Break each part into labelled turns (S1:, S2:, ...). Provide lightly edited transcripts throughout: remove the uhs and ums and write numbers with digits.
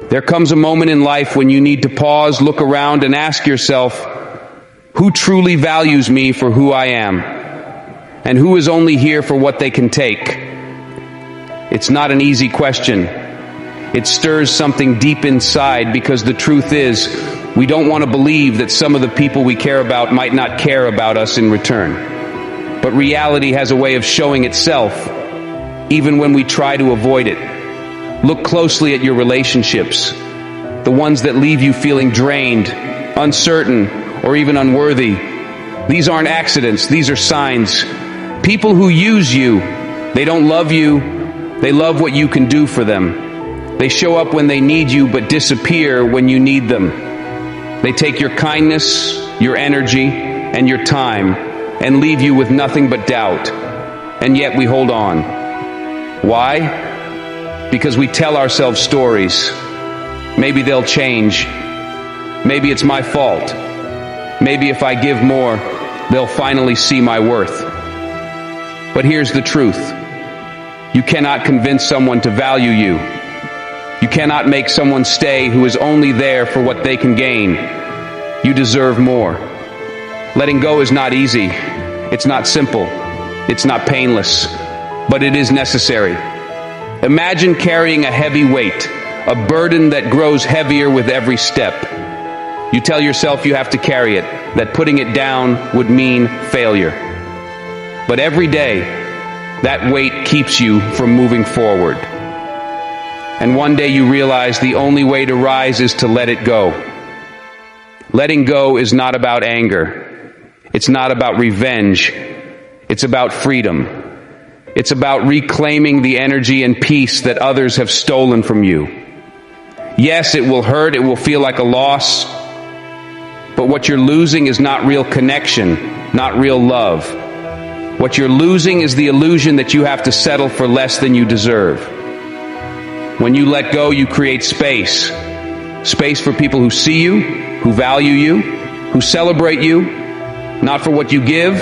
S1: There comes a moment in life when you need to pause, look around, and ask yourself, who truly values me for who I am? And who is only here for what they can take? It's not an easy question. It stirs something deep inside, because the truth is, we don't want to believe that some of the people we care about might not care about us in return. But reality has a way of showing itself, even when we try to avoid it. Look closely at your relationships, the ones that leave you feeling drained, uncertain, or even unworthy. These aren't accidents, these are signs. People who use you, they don't love you, they love what you can do for them. They show up when they need you, but disappear when you need them. They take your kindness, your energy, and your time, and leave you with nothing but doubt. And yet we hold on. Why? Because we tell ourselves stories. Maybe they'll change. Maybe it's my fault. Maybe if I give more, they'll finally see my worth. But here's the truth. You cannot convince someone to value you. You cannot make someone stay who is only there for what they can gain. You deserve more. Letting go is not easy. It's not simple. It's not painless. But it is necessary. Imagine carrying a heavy weight, a burden that grows heavier with every step. You tell yourself you have to carry it, that putting it down would mean failure. But every day, that weight keeps you from moving forward. And one day you realize the only way to rise is to let it go. Letting go is not about anger. It's not about revenge. It's about freedom. It's about reclaiming the energy and peace that others have stolen from you. Yes, it will hurt. It will feel like a loss. But what you're losing is not real connection, not real love. What you're losing is the illusion that you have to settle for less than you deserve. When you let go, you create space. Space for people who see you, who value you, who celebrate you, not for what you give,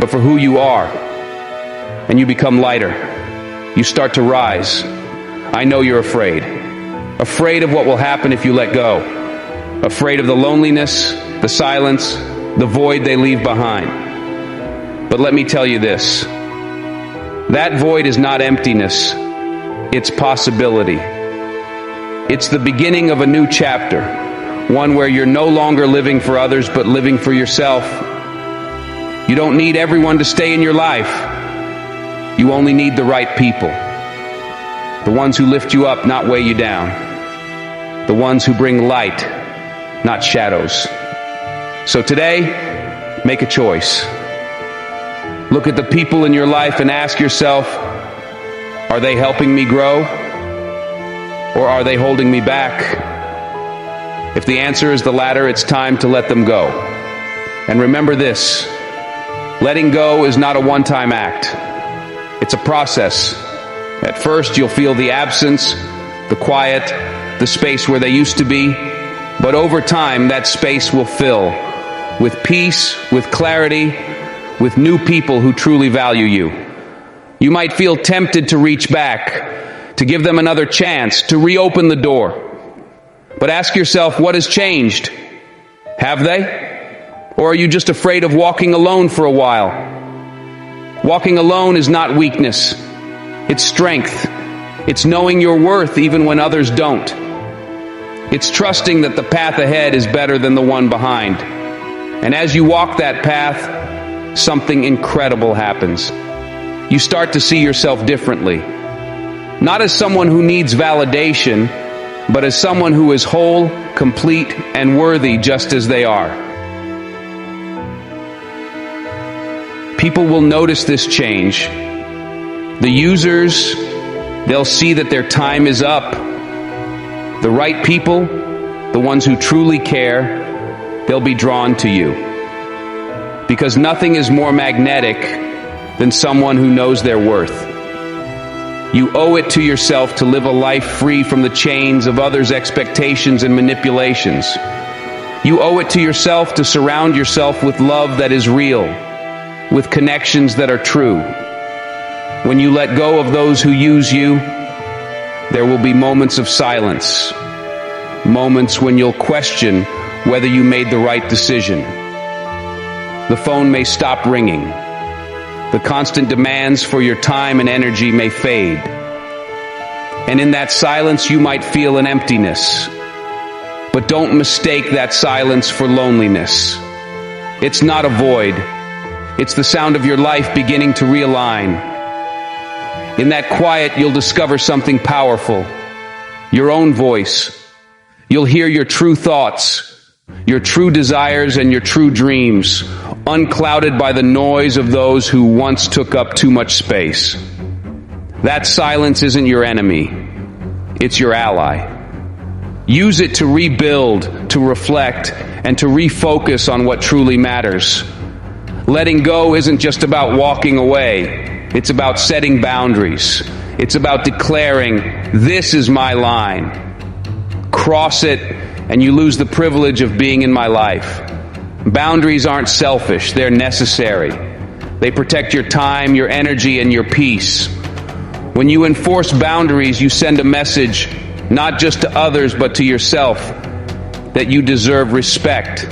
S1: but for who you are. And you become lighter. You start to rise. I know you're afraid. Afraid of what will happen if you let go. Afraid of the loneliness, the silence, the void they leave behind. But let me tell you this. That void is not emptiness. It's possibility. It's the beginning of a new chapter, one where you're no longer living for others, but living for yourself. You don't need everyone to stay in your life. You only need the right people. The ones who lift you up, not weigh you down. The ones who bring light, not shadows. So today, make a choice. Look at the people in your life and ask yourself, are they helping me grow? Or are they holding me back? If the answer is the latter, it's time to let them go. And remember this, letting go is not a one-time act. It's a process. At first, you'll feel the absence, the quiet, the space where they used to be. But over time, that space will fill with peace, with clarity, with new people who truly value you. You might feel tempted to reach back, to give them another chance, to reopen the door. But ask yourself, what has changed? Have they? Or are you just afraid of walking alone for a while? Walking alone is not weakness. It's strength. It's knowing your worth even when others don't. It's trusting that the path ahead is better than the one behind. And as you walk that path, something incredible happens. You start to see yourself differently. Not as someone who needs validation, but as someone who is whole, complete, and worthy just as they are. People will notice this change. The users, they'll see that their time is up. The right people, the ones who truly care, they'll be drawn to you. Because nothing is more magnetic than someone who knows their worth. You owe it to yourself to live a life free from the chains of others' expectations and manipulations. You owe it to yourself to surround yourself with love that is real, with connections that are true. When you let go of those who use you, there will be moments of silence, moments when you'll question whether you made the right decision. The phone may stop ringing. The constant demands for your time and energy may fade. And in that silence, you might feel an emptiness. But don't mistake that silence for loneliness. It's not a void. It's the sound of your life beginning to realign. In that quiet, you'll discover something powerful. Your own voice. You'll hear your true thoughts, your true desires, and your true dreams, unclouded by the noise of those who once took up too much space. That silence isn't your enemy. It's your ally. Use it to rebuild, to reflect, and to refocus on what truly matters. Letting go isn't just about walking away. It's about setting boundaries. It's about declaring, "This is my line." Cross it, and you lose the privilege of being in my life. Boundaries aren't selfish. They're necessary. They protect your time, your energy, and your peace. When you enforce boundaries, you send a message, not just to others, but to yourself, that you deserve respect.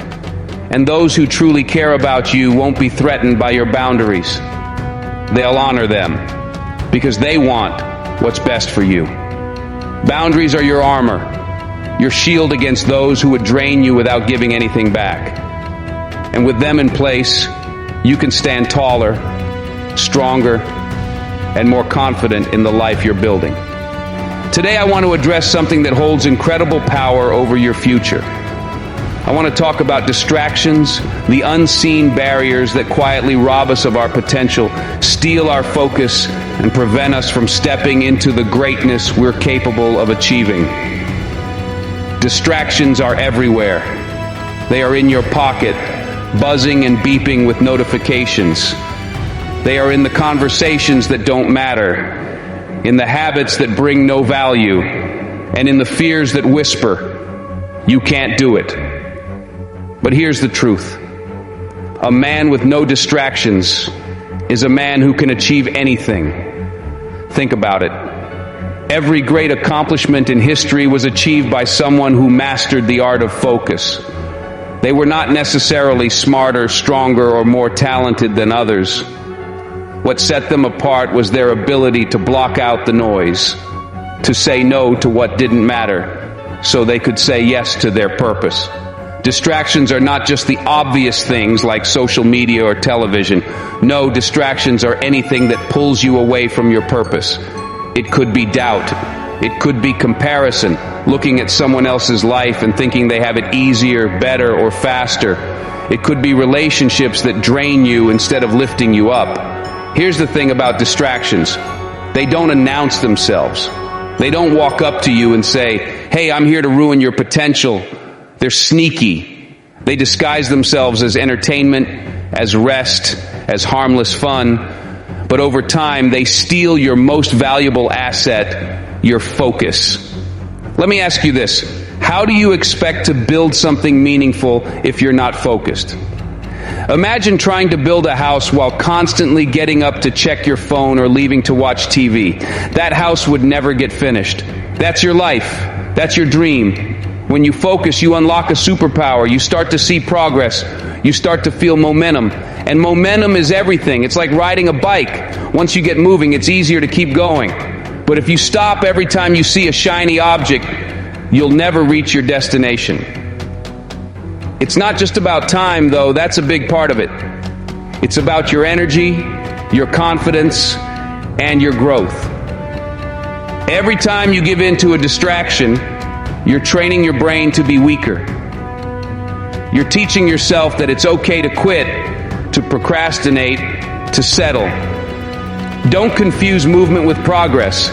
S1: And those who truly care about you won't be threatened by your boundaries. They'll honor them, because they want what's best for you. Boundaries are your armor, your shield against those who would drain you without giving anything back. And with them in place, you can stand taller, stronger, and more confident in the life you're building. Today I want to address something that holds incredible power over your future. I want to talk about distractions, the unseen barriers that quietly rob us of our potential, steal our focus, and prevent us from stepping into the greatness we're capable of achieving. Distractions are everywhere. They are in your pocket, buzzing and beeping with notifications. They are in the conversations that don't matter, in the habits that bring no value, and in the fears that whisper, "You can't do it." But here's the truth. A man with no distractions is a man who can achieve anything. Think about it. Every great accomplishment in history was achieved by someone who mastered the art of focus. They were not necessarily smarter, stronger, or more talented than others. What set them apart was their ability to block out the noise, to say no to what didn't matter, so they could say yes to their purpose. Distractions are not just the obvious things like social media or television. No, distractions are anything that pulls you away from your purpose. It could be doubt. It could be comparison, looking at someone else's life and thinking they have it easier, better, or faster. It could be relationships that drain you instead of lifting you up. Here's the thing about distractions. They don't announce themselves. They don't walk up to you and say, "Hey, I'm here to ruin your potential." They're sneaky. They disguise themselves as entertainment, as rest, as harmless fun. But over time, they steal your most valuable asset, your focus. Let me ask you this. How do you expect to build something meaningful if you're not focused? Imagine trying to build a house while constantly getting up to check your phone or leaving to watch TV. That house would never get finished. That's your life. That's your dream. When you focus, you unlock a superpower. You start to see progress. You start to feel momentum. And momentum is everything. It's like riding a bike. Once you get moving, it's easier to keep going. But if you stop every time you see a shiny object, you'll never reach your destination. It's not just about time, though. That's a big part of it. It's about your energy, your confidence, and your growth. Every time you give in to a distraction, you're training your brain to be weaker. You're teaching yourself that it's okay to quit, to procrastinate, to settle. Don't confuse movement with progress.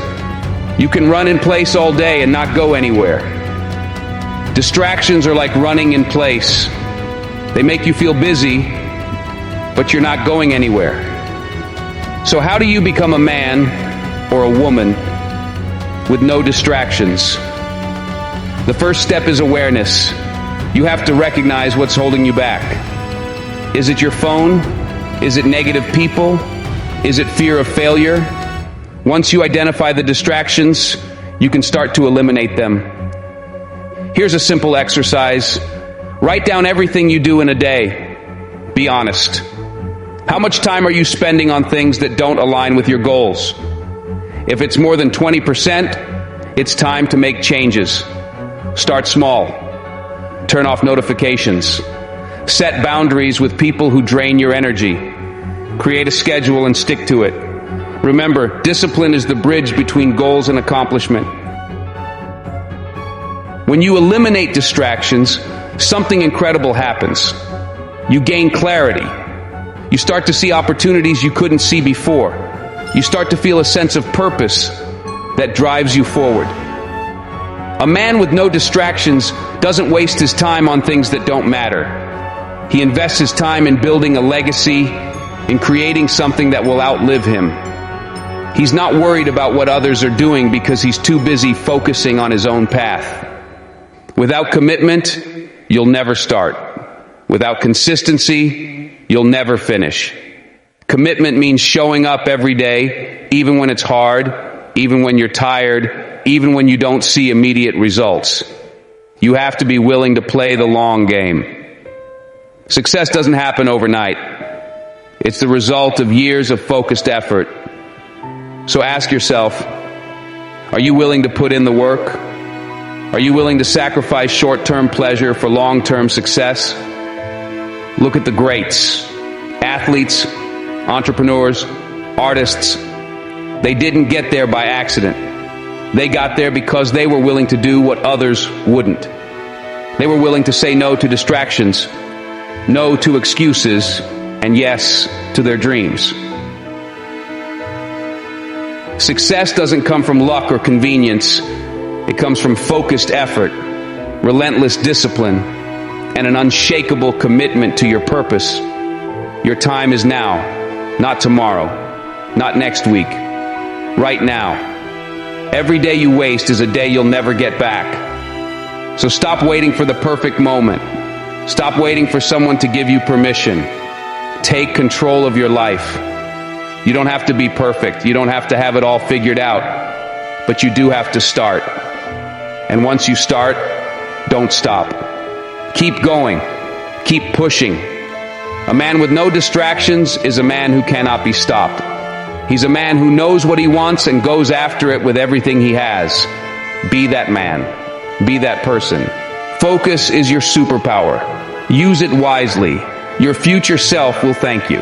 S1: You can run in place all day and not go anywhere. Distractions are like running in place. They make you feel busy, but you're not going anywhere. So how do you become a man or a woman with no distractions? The first step is awareness. You have to recognize what's holding you back. Is it your phone? Is it negative people? Is it fear of failure? Once you identify the distractions, you can start to eliminate them. Here's a simple exercise. Write down everything you do in a day. Be honest. How much time are you spending on things that don't align with your goals? If it's more than 20%, it's time to make changes. Start small. Turn off notifications. Set boundaries with people who drain your energy. Create a schedule and stick to it. Remember, discipline is the bridge between goals and accomplishment. When you eliminate distractions, something incredible happens. You gain clarity. You start to see opportunities you couldn't see before. You start to feel a sense of purpose that drives you forward. A man with no distractions doesn't waste his time on things that don't matter. He invests his time in building a legacy, in creating something that will outlive him. He's not worried about what others are doing because he's too busy focusing on his own path. Without commitment, you'll never start. Without consistency, you'll never finish. Commitment means showing up every day, even when it's hard, even when you're tired, even when you don't see immediate results. You have to be willing to play the long game. Success doesn't happen overnight. It's the result of years of focused effort. So ask yourself, are you willing to put in the work? Are you willing to sacrifice short-term pleasure for long-term success? Look at the greats, athletes, entrepreneurs, artists. They didn't get there by accident. They got there because they were willing to do what others wouldn't. They were willing to say no to distractions, no to excuses, and yes to their dreams. Success doesn't come from luck or convenience. It comes from focused effort, relentless discipline, and an unshakable commitment to your purpose. Your time is now, not tomorrow, not next week, right now. Every day you waste is a day you'll never get back. So stop waiting for the perfect moment. Stop waiting for someone to give you permission. Take control of your life. You don't have to be perfect. You don't have to have it all figured out. But you do have to start. And once you start, don't stop. Keep going. Keep pushing. A man with no distractions is a man who cannot be stopped. He's a man who knows what he wants and goes after it with everything he has. Be that man. Be that person. Focus is your superpower. Use it wisely. Your future self will thank you.